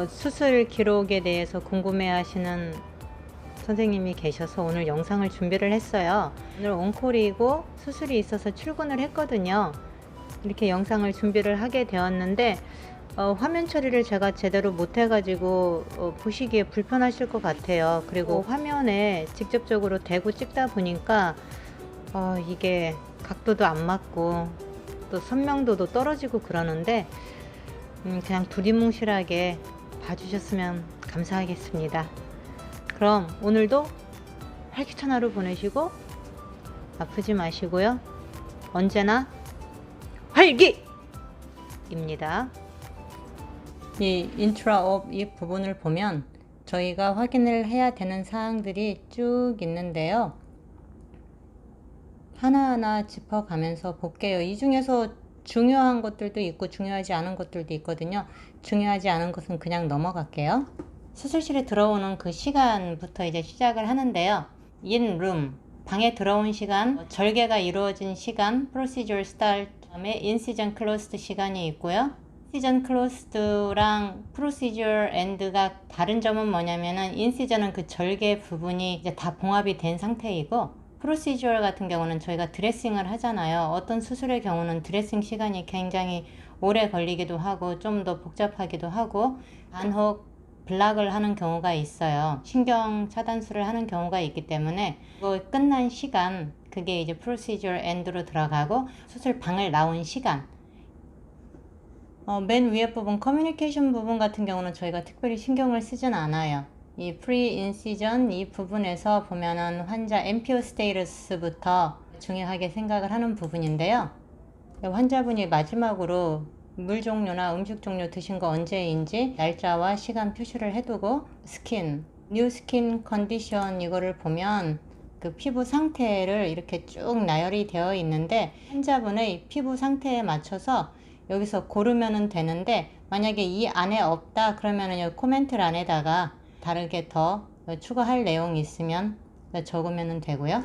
수술 기록에 대해서 궁금해하시는 선생님이 계셔서 오늘 영상을 준비를 했어요. 오늘 온콜이고 수술이 있어서 출근을 했거든요. 이렇게 영상을 준비를 하게 되었는데 화면 처리를 제가 제대로 못해가지고 보시기에 불편하실 것 같아요. 그리고 화면에 직접적으로 대고 찍다 보니까 이게 각도도 안 맞고 또 선명도도 떨어지고 그러는데 그냥 두리뭉실하게 봐주셨으면 감사하겠습니다. 그럼 오늘도 활기찬 하루 보내시고 아프지 마시고요. 언제나 활기입니다. 이 인트라옵 이 부분을 보면 저희가 확인을 해야 되는 사항들이 쭉 있는데요. 하나하나 짚어가면서 볼게요. 이 중에서 중요한 것들도 있고 중요하지 않은 것들도 있거든요. 중요하지 않은 것은 그냥 넘어갈게요. 수술실에 들어오는 그 시간부터 이제 시작을 하는데요. in room, 방에 들어온 시간, 절개가 이루어진 시간, procedure start, 다음에 incision closed 시간이 있고요. incision closed랑 procedure end가 다른 점은 뭐냐면은 incision은 그 절개 부분이 이제 다 봉합이 된 상태이고 프로시저럴 같은 경우는 저희가 드레싱을 하잖아요. 어떤 수술의 경우는 드레싱 시간이 굉장히 오래 걸리기도 하고 좀 더 복잡하기도 하고 반혹 블락을 하는 경우가 있어요. 신경 차단술을 하는 경우가 있기 때문에 그거 끝난 시간 그게 이제 프로시저럴 엔드로 들어가고 수술 방을 나온 시간 맨 위에 부분 커뮤니케이션 부분 같은 경우는 저희가 특별히 신경을 쓰진 않아요. 이 프리-인시전 이 부분에서 보면은 환자 엠피오 스테이터스부터 중요하게 생각을 하는 부분인데요. 환자분이 마지막으로 물 종류나 음식 종류 드신 거 언제인지 날짜와 시간 표시를 해두고 스킨, 뉴 스킨 컨디션 이거를 보면 그 피부 상태를 이렇게 쭉 나열이 되어 있는데 환자분의 피부 상태에 맞춰서 여기서 고르면 되는데 만약에 이 안에 없다 그러면은 여기 코멘트란에다가 다르게 더 추가할 내용이 있으면 적으면 되고요.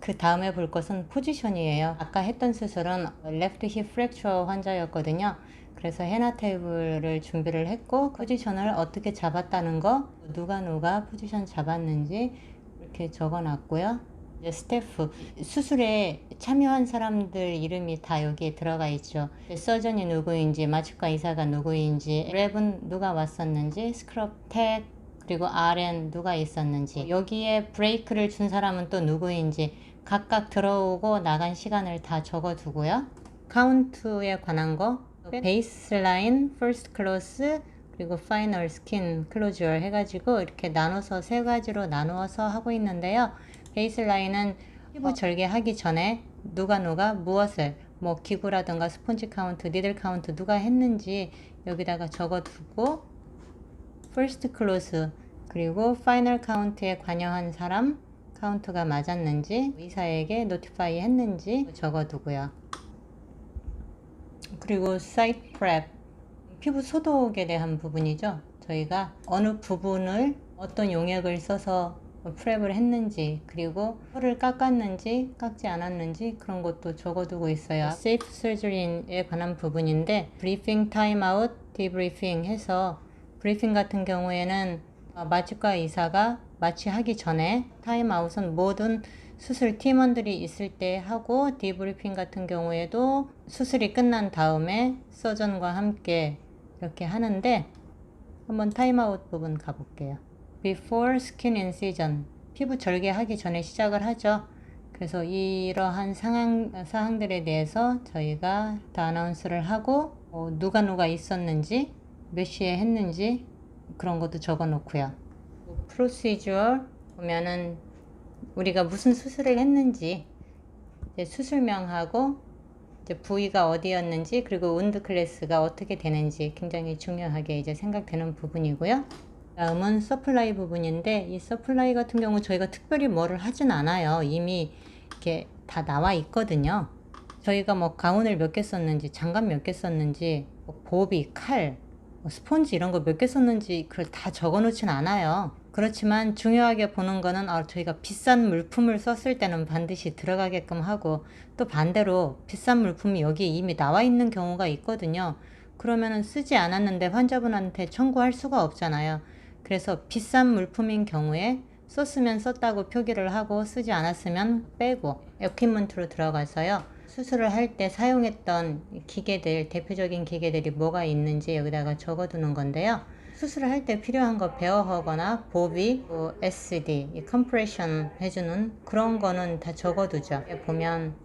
그 다음에 볼 것은 포지션이에요. 아까 했던 수술은 레프트 힙 프랙처 환자였거든요. 그래서 헤나 테이블을 준비를 했고 포지션을 어떻게 잡았다는 거 누가 포지션 잡았는지 이렇게 적어 놨고요. 이제 스태프 수술에 참여한 사람들 이름이 다 여기에 들어가 있죠. 서전이 누구인지 마취과 의사가 누구인지 랩은 누가 왔었는지 스크럽 텍 그리고 RN 누가 있었는지 여기에 브레이크를 준 사람은 또 누구인지 각각 들어오고 나간 시간을 다 적어 두고요. 카운트에 관한 거 베이스라인, 퍼스트 클로스 그리고 파이널 스킨 클로저 해가지고 이렇게 나눠서 세 가지로 나누어서 하고 있는데요. 베이스라인은 피부 절개하기 전에 누가 무엇을 뭐 기구라든가 스폰지 카운트, 니들 카운트 누가 했는지 여기다가 적어두고 퍼스트 클로즈 그리고 파이널 카운트에 관여한 사람 카운트가 맞았는지 의사에게 노티파이 했는지 적어두고요. 그리고 사이트 프랩 피부 소독에 대한 부분이죠. 저희가 어느 부분을 어떤 용액을 써서 프랩을 했는지 그리고 혀를 깎았는지 깎지 않았는지 그런 것도 적어두고 있어요. 세이프 서저리에 관한 부분인데 브리핑 타임아웃 디브리핑 해서 브리핑 같은 경우에는 마취과 의사가 마취하기 전에 타임아웃은 모든 수술 팀원들이 있을 때 하고 디브리핑 같은 경우에도 수술이 끝난 다음에 서전과 함께 이렇게 하는데 한번 타임아웃 부분 가볼게요. Before skin incision 피부 절개하기 전에 시작을 하죠. 그래서 이러한 사항들에 대해서 저희가 다 아나운스를 하고 누가 있었는지 몇 시에 했는지 그런 것도 적어 놓고요. 프로시저럴 보면은 우리가 무슨 수술을 했는지 이제 수술명하고 이제 부위가 어디였는지 그리고 운드 클래스가 어떻게 되는지 굉장히 중요하게 이제 생각되는 부분이고요. 다음은 서플라이 부분인데 이 서플라이 같은 경우 저희가 특별히 뭐를 하진 않아요. 이미 이렇게 다 나와 있거든요. 저희가 뭐 가운을 몇 개 썼는지 장갑 몇 개 썼는지 보비, 칼, 스폰지 이런 거 몇 개 썼는지 그걸 다 적어 놓진 않아요. 그렇지만 중요하게 보는 거는 저희가 비싼 물품을 썼을 때는 반드시 들어가게끔 하고 또 반대로 비싼 물품이 여기 이미 나와 있는 경우가 있거든요. 그러면은 쓰지 않았는데 환자분한테 청구할 수가 없잖아요. 그래서 비싼 물품인 경우에 썼으면 썼다고 표기를 하고 쓰지 않았으면 빼고 에퀴먼트로 들어가서요. 수술을 할 때 사용했던 기계들, 대표적인 기계들이 뭐가 있는지 여기다가 적어두는 건데요. 수술을 할 때 필요한 거 베어허거나 보비, SD, 컴프레션 해주는 그런 거는 다 적어두죠. 보면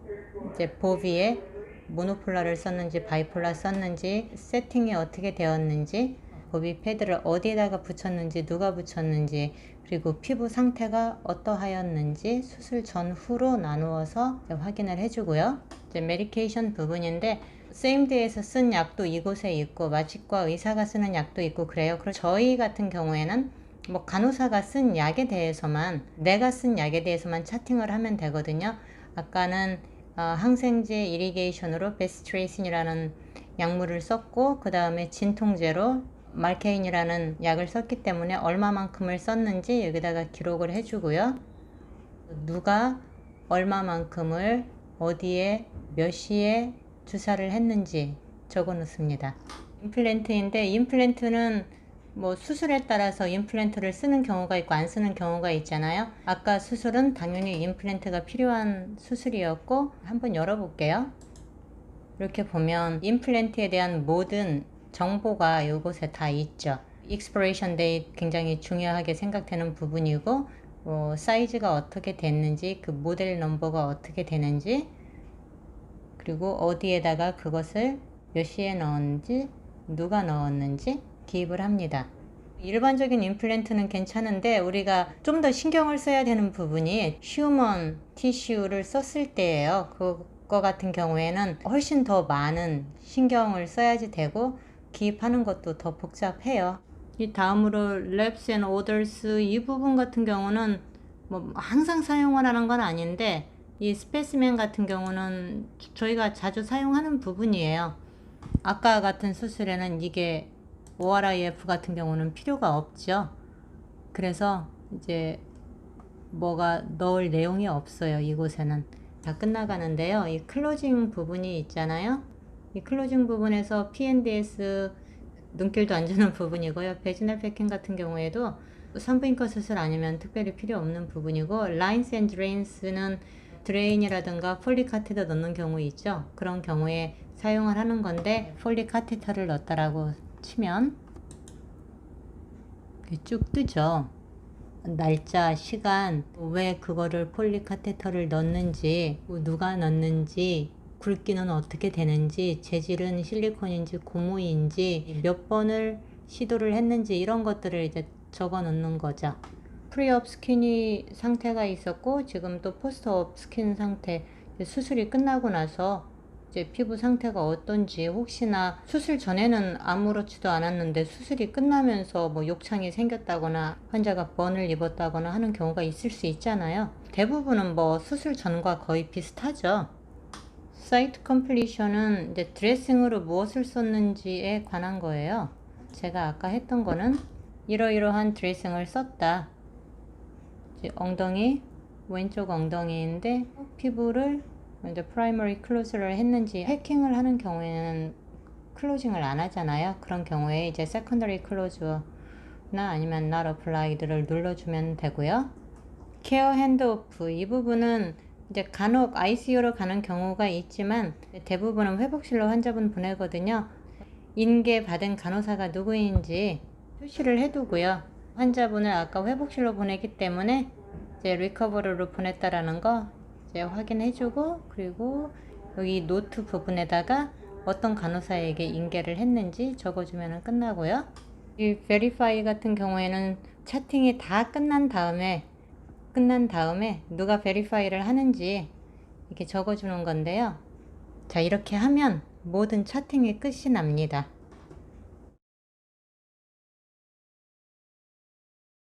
이제 보비에 모노폴라를 썼는지 바이폴라 썼는지 세팅이 어떻게 되었는지 보비 패드를 어디에다가 붙였는지 누가 붙였는지 그리고 피부 상태가 어떠하였는지 수술 전후로 나누어서 확인을 해주고요. 이제 메디케이션 부분인데 세임데이에서 쓴 약도 이곳에 있고 마취과 의사가 쓰는 약도 있고 그래요. 그리고 저희 같은 경우에는 뭐 간호사가 쓴 약에 대해서만 내가 쓴 약에 대해서만 차팅을 하면 되거든요. 아까는 항생제 이리게이션으로 베스트레이신이라는 약물을 썼고 그 다음에 진통제로 말케인이라는 약을 썼기 때문에 얼마만큼을 썼는지 여기다가 기록을 해주고요. 누가 얼마만큼을 어디에 몇 시에 주사를 했는지 적어 놓습니다. 임플란트인데 임플란트는 뭐 수술에 따라서 임플란트를 쓰는 경우가 있고 안 쓰는 경우가 있잖아요. 아까 수술은 당연히 임플란트가 필요한 수술이었고 한번 열어볼게요. 이렇게 보면 임플란트에 대한 모든 정보가 이곳에 다 있죠. expiration date 굉장히 중요하게 생각되는 부분이고 사이즈가 어떻게 됐는지 그 모델 넘버가 어떻게 되는지 그리고 어디에다가 그것을 몇 시에 넣었는지 누가 넣었는지 기입을 합니다. 일반적인 임플란트는 괜찮은데 우리가 좀 더 신경을 써야 되는 부분이 휴먼 티슈를 썼을 때예요. 그거 같은 경우에는 훨씬 더 많은 신경을 써야지 되고 기입하는 것도 더 복잡해요. 이 다음으로 Labs and Orders 이 부분 같은 경우는 뭐 항상 사용을 하는 건 아닌데 이 스페시멘 같은 경우는 저희가 자주 사용하는 부분이에요. 아까 같은 수술에는 이게 ORIF 같은 경우는 필요가 없죠. 그래서 이제 뭐가 넣을 내용이 없어요. 이곳에는 다 끝나가는데요. 이 클로징 부분이 있잖아요. 이 클로징 부분에서 P&DS 눈길도 안 주는 부분이고요. 베지널 패킹 같은 경우에도 산부인과 수술 아니면 특별히 필요 없는 부분이고 라인스 앤 드레인스는 드레인이라든가 폴리 카테터 넣는 경우 있죠. 그런 경우에 사용을 하는 건데 폴리 카테터를 넣었다라고 치면 쭉 뜨죠. 날짜, 시간, 왜 그거를 폴리 카테터를 넣는지, 누가 넣는지, 굵기는 어떻게 되는지, 재질은 실리콘인지 고무인지, 몇 번을 시도를 했는지 이런 것들을 이제 적어 놓는 거죠. 프리업 스킨이 상태가 있었고 지금 또 포스트업 스킨 상태, 수술이 끝나고 나서 이제 피부 상태가 어떤지 혹시나 수술 전에는 아무렇지도 않았는데 수술이 끝나면서 뭐 욕창이 생겼다거나 환자가 번을 입었다거나 하는 경우가 있을 수 있잖아요. 대부분은 뭐 수술 전과 거의 비슷하죠. 사이트 컴플리션은 이제 드레싱으로 무엇을 썼는지에 관한 거예요. 제가 아까 했던 거는 이러이러한 드레싱을 썼다. 이제 엉덩이, 왼쪽 엉덩이인데 피부를 이제 프라이머리 클로즈를 했는지 해킹을 하는 경우에는 클로징을 안 하잖아요. 그런 경우에 이제 세컨더리 클로즈나 아니면 not applied를 눌러주면 되고요. 케어 핸드오프 이 부분은 이제 간혹 ICU로 가는 경우가 있지만 대부분은 회복실로 환자분 보내거든요. 인계 받은 간호사가 누구인지 표시를 해두고요. 환자분을 아까 회복실로 보내기 때문에 이제 리커버리로 보냈다라는 거 이제 확인해주고 그리고 여기 노트 부분에다가 어떤 간호사에게 인계를 했는지 적어주면 끝나고요. 이 Verify 같은 경우에는 채팅이 다 끝난 다음에 누가 Verify를 하는지 이렇게 적어주는 건데요. 자, 이렇게 하면 모든 채팅이 끝이 납니다.